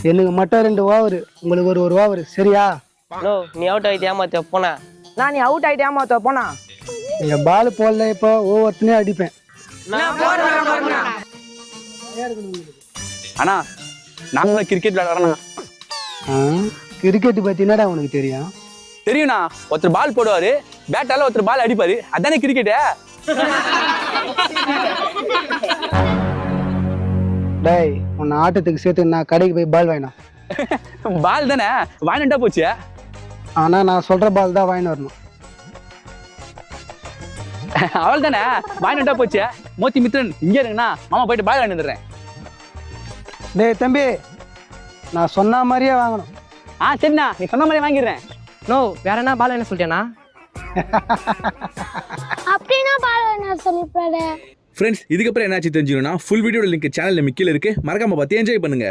எனக்கு மட்டும் 2 ஓவர், உங்களுக்கு ஒரு ஓவர், சரியா? நோ நீ அவுட் ஆகிட்டு ஏமாத்த போனா. நான் நீ அவுட் ஆகிட்டு ஏமாத்த போனா. நீங்க பால் போடல, இப்போ ஒவ்வொருத்தனையும் அடிப்பேன். அண்ணா நாங்களும் கிரிக்கெட் விளையாடுறோண்ணா. கிரிக்கெட் பத்தி என்னடா உனக்கு தெரியும்? தெரியும்ண்ணா, ஒருத்தர் பால் போடுவாரு, பேட்டால ஒருத்தர் பால் அடிப்பாரு, அதானே கிரிக்கெட்டு. டேய், உன்னை ஆட்டத்துக்கு சேர்த்து நான் கடைக்கு போய் பால் வாங்கினேன். பால் தானே வாங்கிட்டா போச்சு. ஆனா நான் சொல்ற பால் தான் வாங்கிட்டு வரணும். அவள் தானே வாங்கிட்டா போச்சு. மோத்தி மித்ரன் இங்கே இருங்கண்ணா, மாமா போயிட்டு பால் வாங்கிட்டு வந்துடுறேன். டேய் தம்பி, நான் சொன்ன மாதிரியே வாங்கணும். சரிண்ணா, நீ சொன்ன மாதிரி வாங்கிடுறேன். நோ வேற என்ன பால் என்ன சொல்லிட்டேனா? அப்படின்னா பால் என்ன சொல்லிப்பாரு. ஃப்ரெண்ட்ஸ், இதுக்கப்புறம் என்னாச்சு தெரிஞ்சுக்கணும்னா ஃபுல் வீடியோட லிங்க் சேனல்ல கீழ இருக்கு, மறக்காம பார்த்து என்ஜாய் பண்ணுங்க.